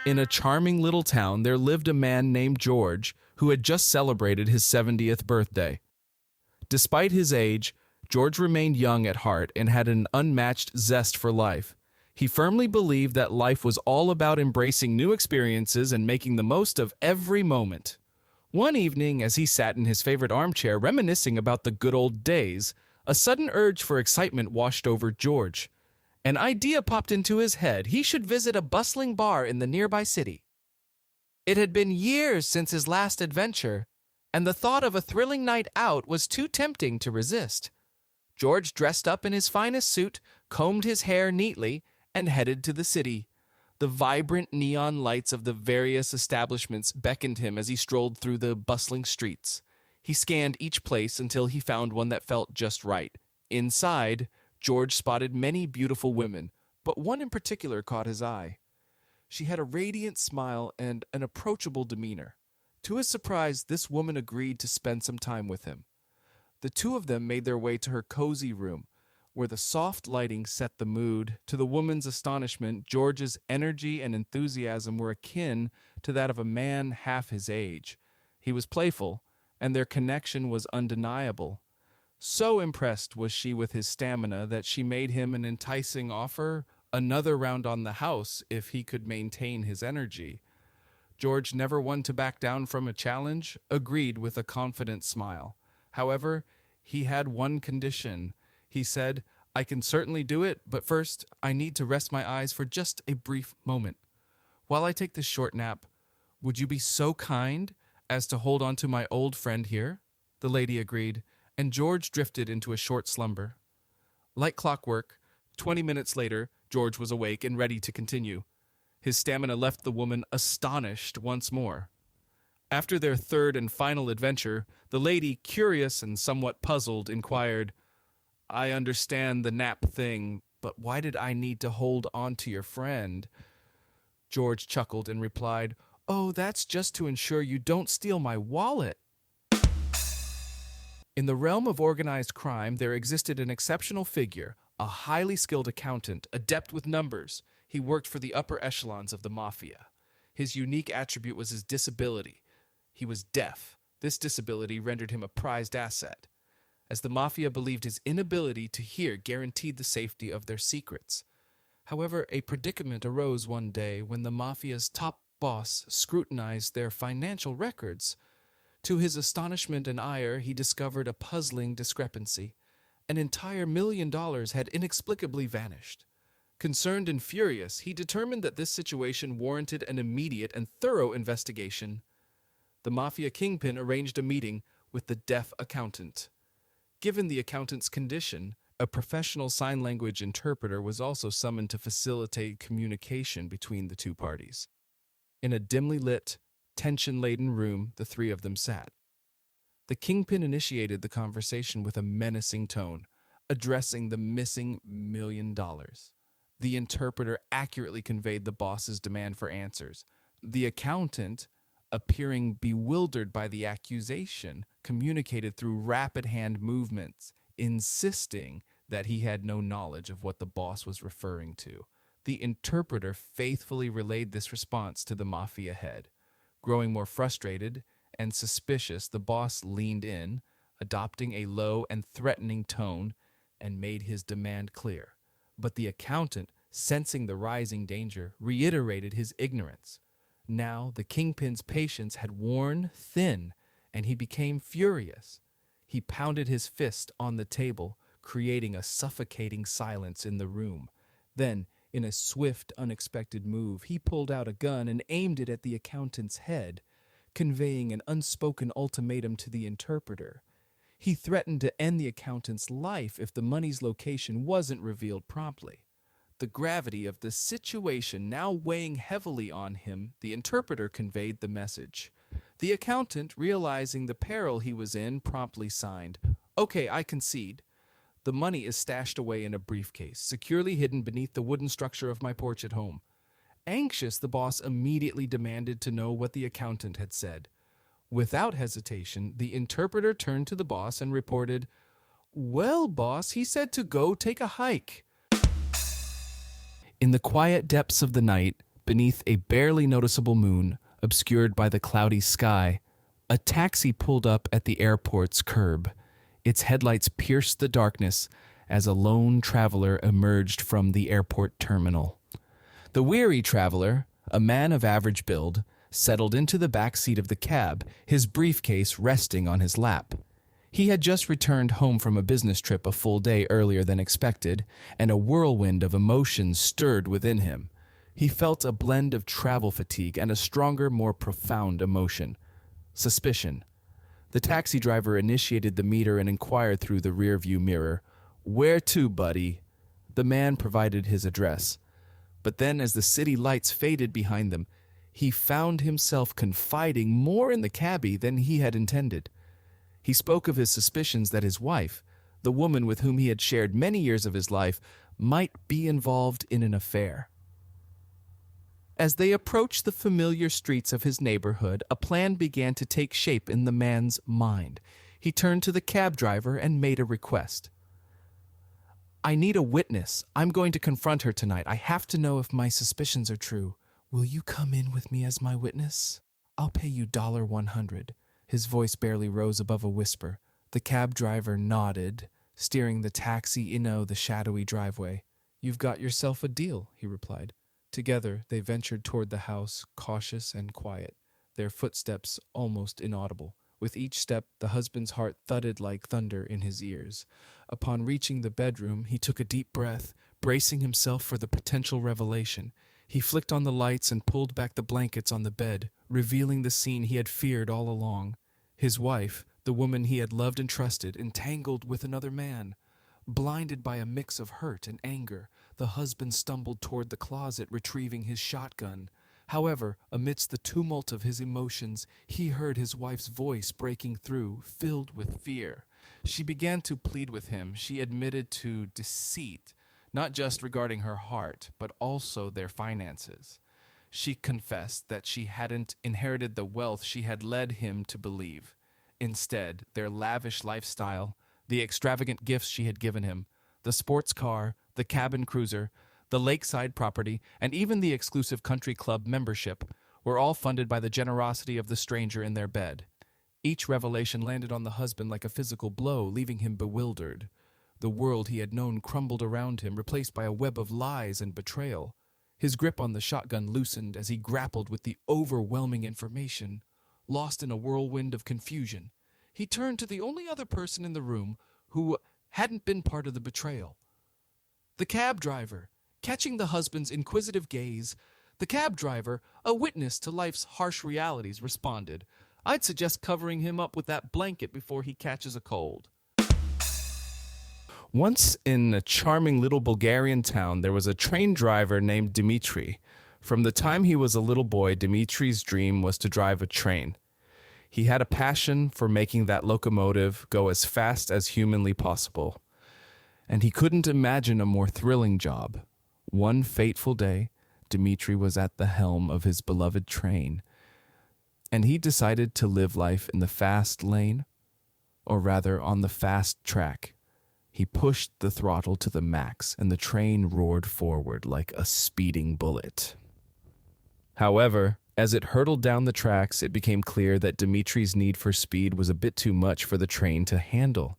In a charming little town, there lived a man named George who had just celebrated his 70th birthday. Despite his age, George remained young at heart and had an unmatched zest for life. He firmly believed that life was all about embracing new experiences and making the most of every moment. One evening, as he sat in his favorite armchair reminiscing about the good old days, a sudden urge for excitement washed over George. An idea popped into his head. He should visit a bustling bar in the nearby city. It had been years since his last adventure, and the thought of a thrilling night out was too tempting to resist. George dressed up in his finest suit, combed his hair neatly, and headed to the city. The vibrant neon lights of the various establishments beckoned him as he strolled through the bustling streets. He scanned each place until he found one that felt just right. Inside, George spotted many beautiful women, but one in particular caught his eye. She had a radiant smile and an approachable demeanor. To his surprise, this woman agreed to spend some time with him. The two of them made their way to her cozy room, where the soft lighting set the mood. To the woman's astonishment, George's energy and enthusiasm were akin to that of a man half his age. He was playful, and their connection was undeniable. So impressed was she with his stamina that she made him an enticing offer, another round on the house if he could maintain his energy. George, never one to back down from a challenge, agreed with a confident smile. However, he had one condition. He said, "I can certainly do it, but first, I need to rest my eyes for just a brief moment. While I take this short nap, would you be so kind as to hold on to my old friend here?" The lady agreed, and George drifted into a short slumber. Like clockwork, 20 minutes later, George was awake and ready to continue. His stamina left the woman astonished once more. After their third and final adventure, the lady, curious and somewhat puzzled, inquired, "I understand the nap thing, but why did I need to hold on to your friend?" George chuckled and replied, "Oh, that's just to ensure you don't steal my wallet." In the realm of organized crime, there existed an exceptional figure, a highly skilled accountant, adept with numbers. He worked for the upper echelons of the mafia. His unique attribute was his disability. He was deaf. This disability rendered him a prized asset, as the mafia believed his inability to hear guaranteed the safety of their secrets. However, a predicament arose one day when the mafia's top boss scrutinized their financial records. To his astonishment and ire, he discovered a puzzling discrepancy. An entire $1 million had inexplicably vanished. Concerned and furious, he determined that this situation warranted an immediate and thorough investigation. The mafia kingpin arranged a meeting with the deaf accountant. Given the accountant's condition, a professional sign language interpreter was also summoned to facilitate communication between the two parties. In a dimly lit, tension-laden room, the three of them sat. The kingpin initiated the conversation with a menacing tone, addressing the missing $1 million. The interpreter accurately conveyed the boss's demand for answers. The accountant, appearing bewildered by the accusation, communicated through rapid hand movements, insisting that he had no knowledge of what the boss was referring to. The interpreter faithfully relayed this response to the mafia head. Growing more frustrated and suspicious, the boss leaned in, adopting a low and threatening tone, and made his demand clear. But the accountant, sensing the rising danger, reiterated his ignorance. Now the kingpin's patience had worn thin, and he became furious. He pounded his fist on the table, creating a suffocating silence in the room. Then, in a swift, unexpected move, he pulled out a gun and aimed it at the accountant's head, conveying an unspoken ultimatum to the interpreter. He threatened to end the accountant's life if the money's location wasn't revealed promptly. The gravity of the situation now weighing heavily on him, the interpreter conveyed the message. The accountant, realizing the peril he was in, promptly signed, "Okay, I concede. The money is stashed away in a briefcase, securely hidden beneath the wooden structure of my porch at home." Anxious, the boss immediately demanded to know what the accountant had said. Without hesitation, the interpreter turned to the boss and reported, "Well, boss, he said to go take a hike." In the quiet depths of the night, Beneath a barely noticeable moon, obscured by the cloudy sky, a taxi pulled up at the airport's curb. Its headlights pierced the darkness as a lone traveler emerged from the airport terminal. The weary traveler, a man of average build, settled into the back seat of the cab, his briefcase resting on his lap. He had just returned home from a business trip a full day earlier than expected, and a whirlwind of emotions stirred within him. He felt a blend of travel fatigue and a stronger, more profound emotion: suspicion. The taxi driver initiated the meter and inquired through the rearview mirror, "Where to, buddy?" The man provided his address. But then, as the city lights faded behind them, he found himself confiding more in the cabbie than he had intended. He spoke of his suspicions that his wife, the woman with whom he had shared many years of his life, might be involved in an affair. As they approached the familiar streets of his neighborhood, a plan began to take shape in the man's mind. He turned to the cab driver and made a request. "I need a witness. I'm going to confront her tonight. I have to know if my suspicions are true. Will you come in with me as my witness? I'll pay you $100." His voice barely rose above a whisper. The cab driver nodded, steering the taxi into the shadowy driveway. "You've got yourself a deal," he replied. Together, they ventured toward the house, cautious and quiet, their footsteps almost inaudible. With each step, the husband's heart thudded like thunder in his ears. Upon reaching the bedroom, he took a deep breath, bracing himself for the potential revelation. He flicked on the lights and pulled back the blankets on the bed, revealing the scene he had feared all along. His wife, the woman he had loved and trusted, entangled with another man. Blinded by a mix of hurt and anger, the husband stumbled toward the closet, retrieving his shotgun. However, amidst the tumult of his emotions, he heard his wife's voice breaking through, filled with fear. She began to plead with him. She admitted to deceit, not just regarding her heart, but also their finances. She confessed that she hadn't inherited the wealth she had led him to believe. Instead, their lavish lifestyle, the extravagant gifts she had given him, the sports car, the cabin cruiser, the lakeside property, and even the exclusive country club membership were all funded by the generosity of the stranger in their bed. Each revelation landed on the husband like a physical blow, leaving him bewildered. The world he had known crumbled around him, replaced by a web of lies and betrayal. His grip on the shotgun loosened as he grappled with the overwhelming information. Lost in a whirlwind of confusion, he turned to the only other person in the room who hadn't been part of the betrayal. The cab driver. Catching the husband's inquisitive gaze, the cab driver, a witness to life's harsh realities, responded, "I'd suggest covering him up with that blanket before he catches a cold." Once in a charming little Bulgarian town, there was a train driver named Dmitri. From the time he was a little boy, Dmitri's dream was to drive a train. He had a passion for making that locomotive go as fast as humanly possible, and he couldn't imagine a more thrilling job. One fateful day, Dmitri was at the helm of his beloved train, and he decided to live life in the fast lane, or rather on the fast track. He pushed the throttle to the max, and the train roared forward like a speeding bullet. However, as it hurtled down the tracks, it became clear that Dmitri's need for speed was a bit too much for the train to handle.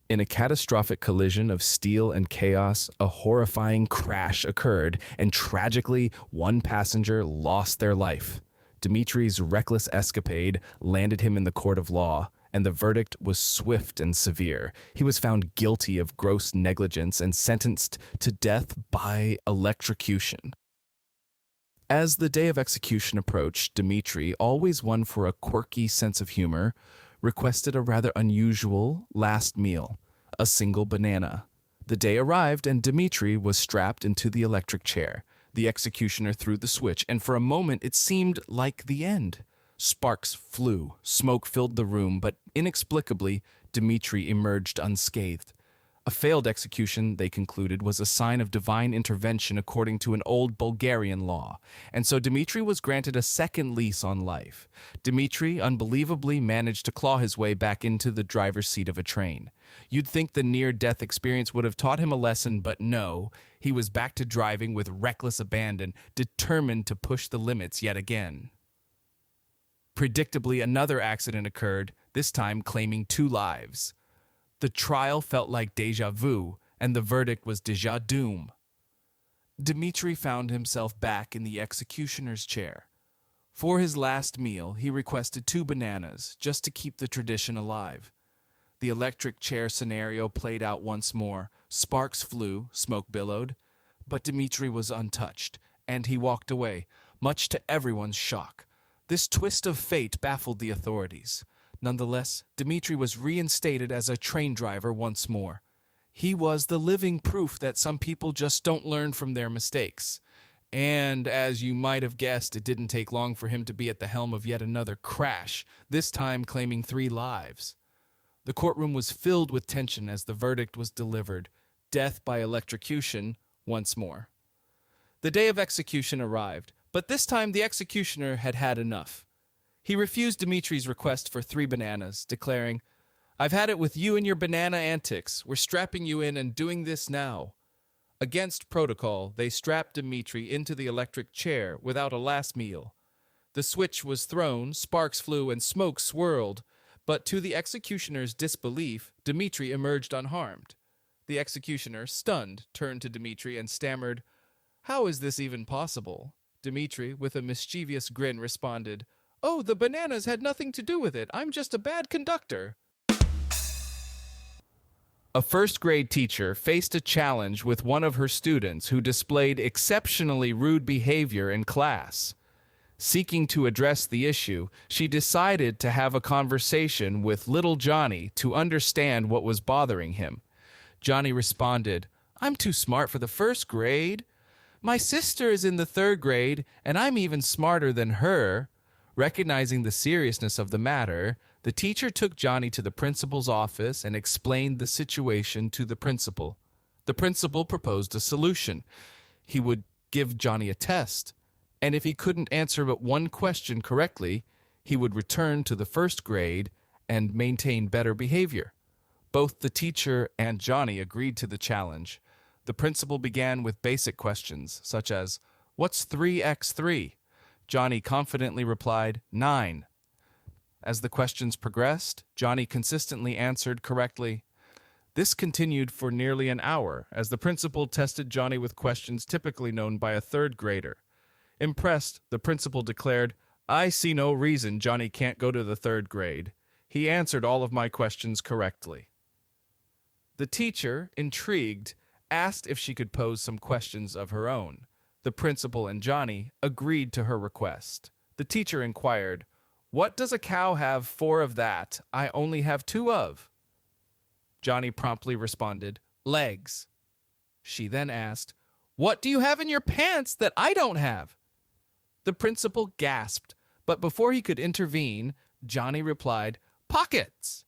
In a catastrophic collision of steel and chaos, a horrifying crash occurred, and tragically, one passenger lost their life. Dmitri's reckless escapade landed him in the court of law, and the verdict was swift and severe. He was found guilty of gross negligence and sentenced to death by electrocution. As the day of execution approached, Dmitri, always one for a quirky sense of humor, requested a rather unusual last meal, a single banana. The day arrived, and Dmitri was strapped into the electric chair. The executioner threw the switch, and for a moment it seemed like the end. Sparks flew, smoke filled the room, but inexplicably, Dmitri emerged unscathed. A failed execution, they concluded, was a sign of divine intervention according to an old Bulgarian law, and so Dmitri was granted a second lease on life. Dmitri unbelievably managed to claw his way back into the driver's seat of a train. You'd think the near-death experience would have taught him a lesson, but no, he was back to driving with reckless abandon, determined to push the limits yet again. Predictably, another accident occurred, this time claiming 2 lives. The trial felt like déjà vu, and the verdict was déjà doom. Dmitri found himself back in the executioner's chair. For his last meal, he requested 2 bananas, just to keep the tradition alive. The electric chair scenario played out once more. Sparks flew, smoke billowed, but Dmitri was untouched, and he walked away, much to everyone's shock. This twist of fate baffled the authorities. Nonetheless, Dmitri was reinstated as a train driver once more. He was the living proof that some people just don't learn from their mistakes. And as you might have guessed, it didn't take long for him to be at the helm of yet another crash, this time claiming 3 lives. The courtroom was filled with tension as the verdict was delivered: death by electrocution once more. The day of execution arrived, but this time the executioner had had enough. He refused Dmitri's request for 3 bananas, declaring, "I've had it with you and your banana antics. We're strapping you in and doing this now." Against protocol, they strapped Dmitri into the electric chair without a last meal. The switch was thrown, sparks flew, and smoke swirled, but to the executioner's disbelief, Dmitri emerged unharmed. The executioner, stunned, turned to Dmitri and stammered, "How is this even possible?" Dmitri, with a mischievous grin, responded, "Oh, the bananas had nothing to do with it. I'm just a bad conductor." A first-grade teacher faced a challenge with one of her students who displayed exceptionally rude behavior in class. Seeking to address the issue, she decided to have a conversation with little Johnny to understand what was bothering him. Johnny responded, "I'm too smart for the 1st grade. My sister is in the 3rd grade, and I'm even smarter than her." Recognizing the seriousness of the matter, the teacher took Johnny to the principal's office and explained the situation to the principal. The principal proposed a solution. He would give Johnny a test, and if he couldn't answer but one question correctly, he would return to the 1st grade and maintain better behavior. Both the teacher and Johnny agreed to the challenge. The principal began with basic questions, such as, "What's 3x3?" Johnny confidently replied, 9. As the questions progressed, Johnny consistently answered correctly. This continued for nearly an hour, as the principal tested Johnny with questions typically known by a 3rd grader. Impressed, the principal declared, "I see no reason Johnny can't go to the 3rd grade. He answered all of my questions correctly." The teacher, intrigued, asked if she could pose some questions of her own. The principal and Johnny agreed to her request. The teacher inquired, "What does a cow have 4 of that I only have 2 of?" Johnny promptly responded, "Legs." She then asked, "What do you have in your pants that I don't have?" The principal gasped, but before he could intervene, Johnny replied, "Pockets."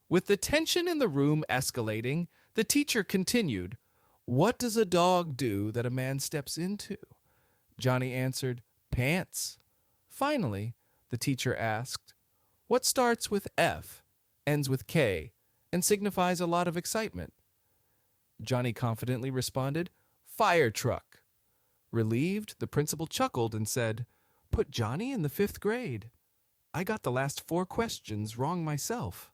With the tension in the room escalating, the teacher continued, "What does a dog do that a man steps into?" Johnny answered, "Pants." Finally, the teacher asked, "What starts with F, ends with K, and signifies a lot of excitement?" Johnny confidently responded, "Fire truck." Relieved, the principal chuckled and said, "Put Johnny in the 5th grade. I got the last 4 questions wrong myself."